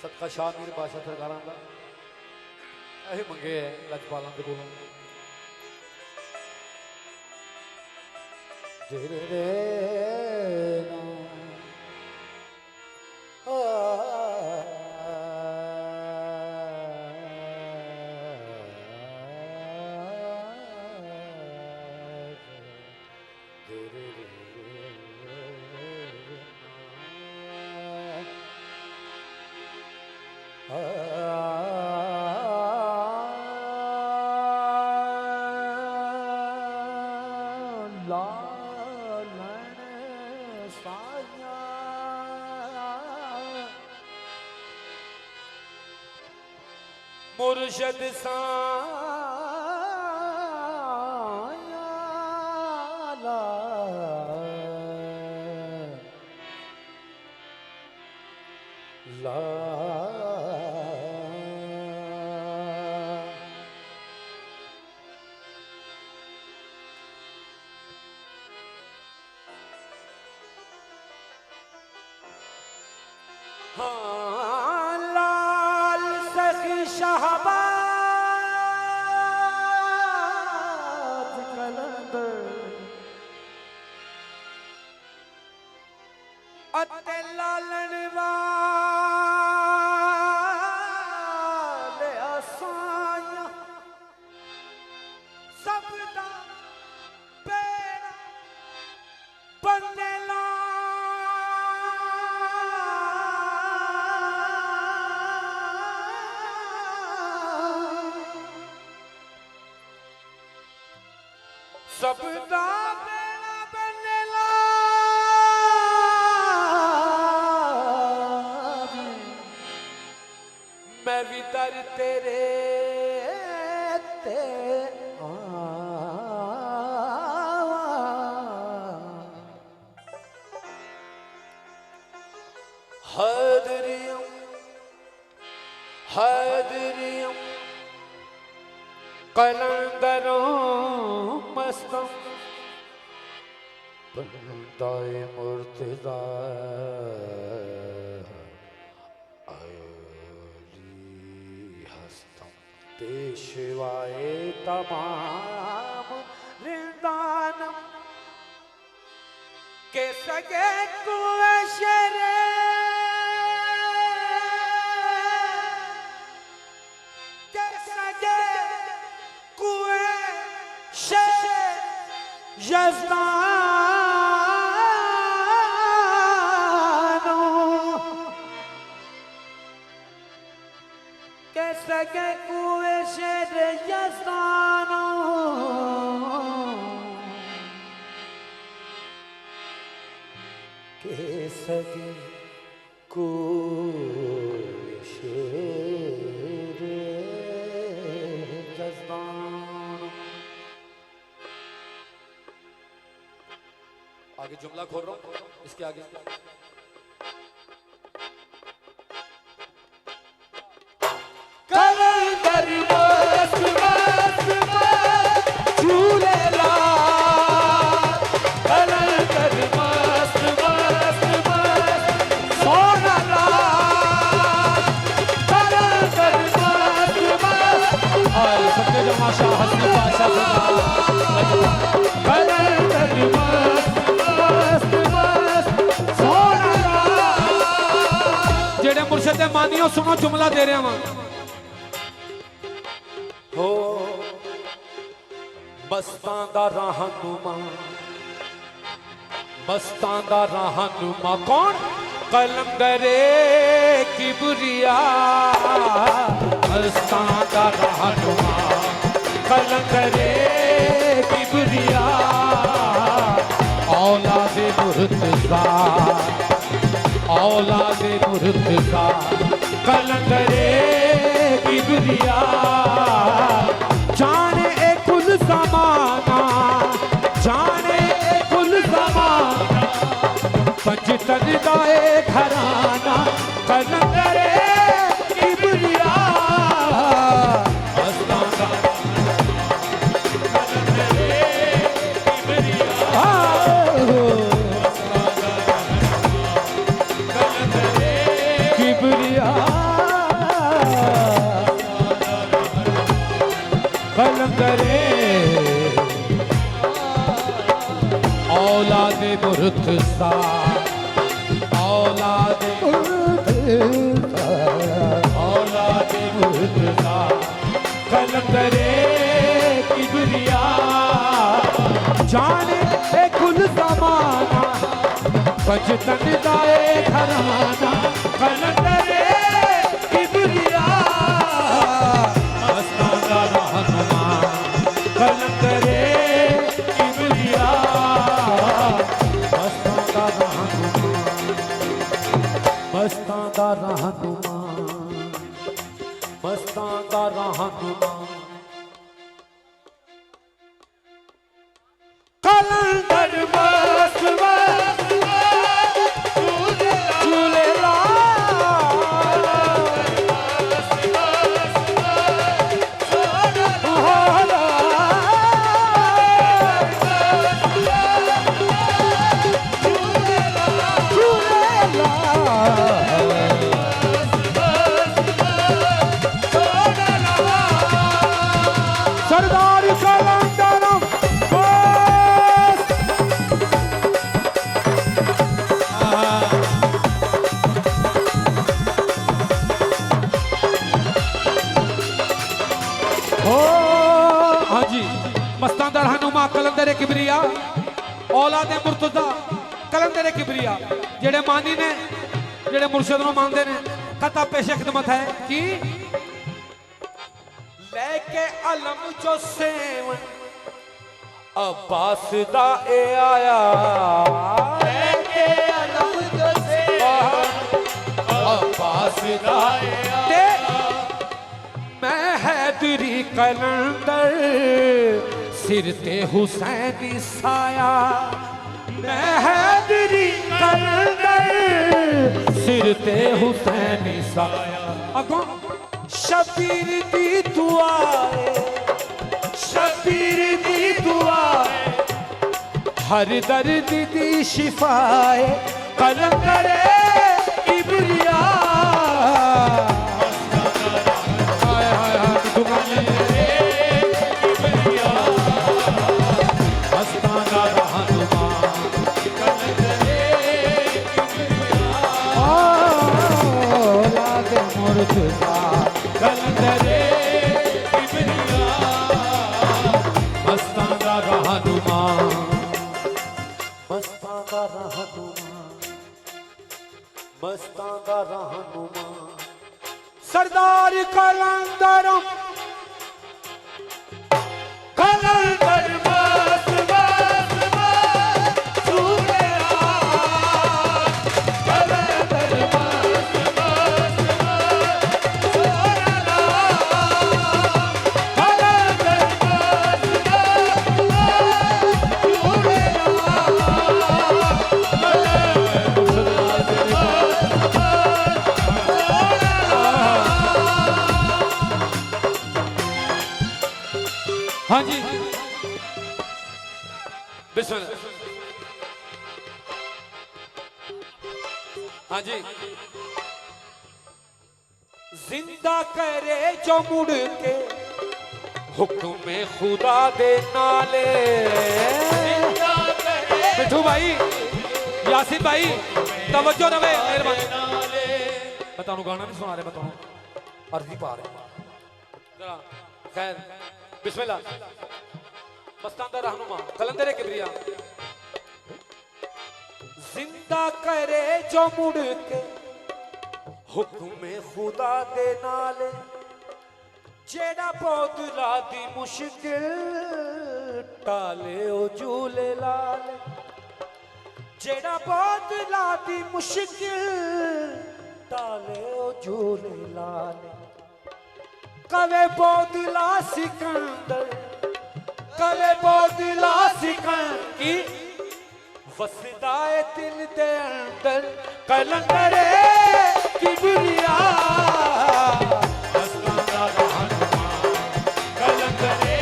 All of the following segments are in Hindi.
सदका शाह मीर बादशाह सरकारां दा ਇਹ ਮੰਗੇ ਹੈ ਲਜਪਾਲਾਂ ਦੇ ਕੋਲੋਂ ਤੇਰੇ ਨਾ मुर्शद साया ला हाँ लाल सखी शहबाज कलंदर अते लालन वाले असाया सबदा पेड़ा बन्ने सबदा बेड़ा बनेला मैं भी दर तेरे ते हदरियम हदरियम कलंदरों मस्तम बंदाए मुर्तज़ा अली हस्तम पेशवाए तमाम रिंदानम के सगे कुए शेरे के सगे कुए शेरे यज़दानो के सगे कुए शेरे यज़दानो के सगे कुए शेरे यज़दानो। आगे जुमला खोल रहा हूं, इसके आगे कलंदर मस्त मस्त झूले ला कलंदर मस्त मस्त सोना ला कलंदर मस्त मस्त और सबके जमाशा हस्ती पाशा कलंदर मस्त जेड़े मुर्शद दे मानियो सुनो जुमला दे रहा हां हो मस्तां दा रहनुमा कौन कलंदरे किबरिया मस्तां दा रहनुमा कलंदरे किबरिया औलादे मुर्तज़ा औलादे मुर्तज़ा कलंदरे किबरिया जाने ए कुल ज़माना जाने ए कुल ज़माना पंजतन दाए घराना कलंदर किबरिया कलंदरे औलादे मुर्तज़ा औलादे मुर्तज़ा कलंदरे किबरिया जाने ए कुल ज़माना पंजतन दाए घराना कलंदरे किबरिया मस्ताना रहनुमा कलंदरे किबरिया मस्ताना रहनुमा मस्ताना रहनुमा मस्ताना रहनुमा कलंदर मस्ताना सरदार कलंदरम हाँ जी मस्ताना रहनुमा कलंदर किबरिया औलादे मुर्तज़ा कलंदर किबरिया जेड़े मानी ने जेड़े मुर्शिद नूं मानदे ने कता पेशे खिदमत है कि लेके अलम जो सेवन अब्बास दा ए आया लेके अलम जो सेवन अब्बास दा ए आया मैं हैदरी कलंदर सिर ते हुसैनी साया मैं हैदरी कलंदर सिर ते हुसैनी साया अगो शबीर दी दुआ शबीर दी दुआ हर दर्द दी शिफाए कलंदर किबरिया हाय हाय हाय किबरिया मस्ताना रहनुमा कलंदर किबरिया औलादे मुर्तज़ा कलंदरे किबरिया मस्ताना रहनुमा मस्ताना रहनुमा मस्ताना रहनुमा सरदार कलंदरम कलंदर बस बस बस सुनेरा कलंदर बस बस हाँ जी बिस्मिल्लाह हाँ जी जिंदा करे जो मुड़ के हुक्म खुदा दे नाले मिठू भाई यासिन भाई तवज्जो रवे मेहरबानी मैं तुहानू गाना नहीं सुना रहा मैं तुहानू अर्जी पा रहा जरा खैर बिस्मिल्लाह मस्ताना रहनुमा कलंदर किबरिया जिंदा करे जो मुड़ के हुक्म खुदा दे नाले जेड़ा बौदला दी मुश्किल टाले ओ झूले लाल जेड़ा बौदला दी मुश्किल टाले ओ झूले लाल कवे बोदिला सिकंदर, कवे बोदिला सिकंदर की वसदाए दिल दे अंदर कलंदरे किबरिया मस्ताना दा हनुमान कलंदरे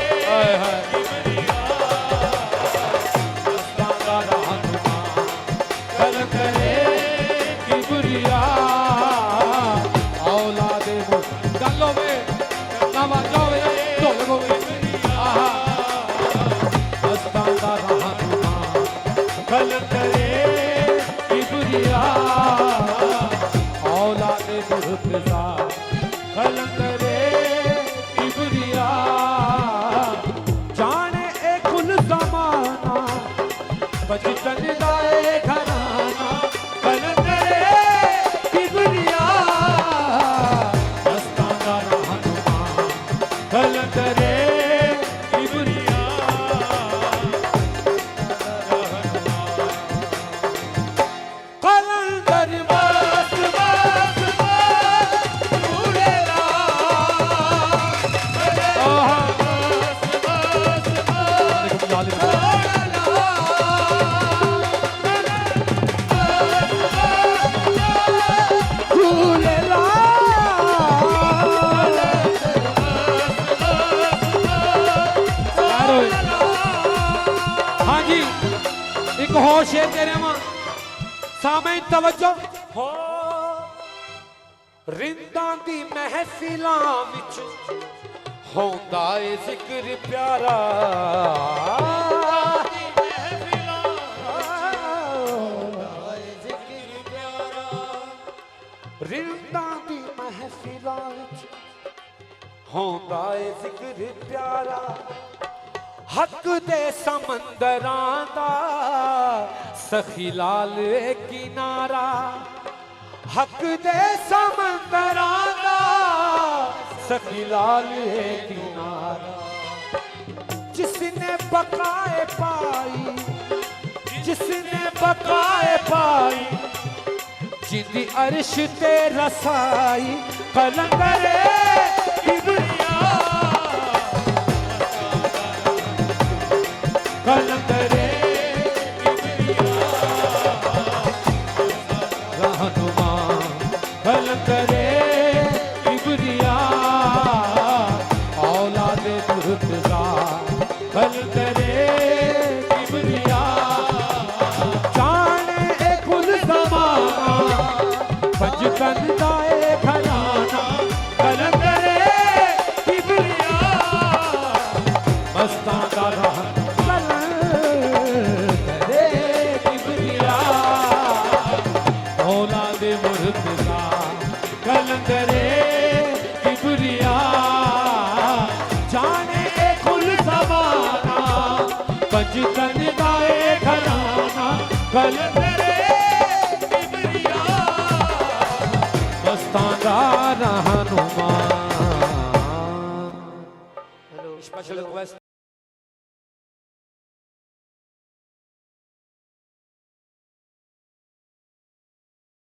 किबरिया, मस्ताना दा हनुमान कलंदरे किबरिया, औलादे वो गलो में नवाजो में ढोल में आहा मस्ताना दा हनुमान कलंदरे किबरिया, औलादे मुर्तजा कलंदरे किबरिया, जाने ए कुल जमाना बचपन दाए घराना कलंदरे किबरिया, मस्ताना दा हनुमान कलंदरे किबरिया, कलंदर मस्त मस्त मस्त उड़ेला, आहा मस्त मस्त मस्त जालिम उड़ेला, हाँ जी एक होर शेर तेरे मां सामे तवज्जो हो रिंदां दी महफिलां विच होंदा ए जिक्र प्यारा रिंदां दी महफिलां विच होंदा ए जिक्र प्यारा हक दे समंदरां दा सखी लाल किनारा हक दे समंदरां दा सखी लाल किनारा जिसने बकाए पाई जिसने बकाए पाई जिंदी अर्श ते रसाई कलंदरे किबरिया कलंदरे हनुमान कलंदरे किबरिया, औलादे मुर्तजा कलंदरे किबरिया, जाने ए कुल जमाना बचपन दाए घराना कलंदरे किबरिया, मस्ताना दा कलंदरे किबरिया औलादे मुर्तजा कलंदरे किबरिया, जाने ए कुल जमाना बचपन दाए घराना कलंदरे किबरिया, मस्ताना दा हनुमान स्पेशल रिक्वेस्ट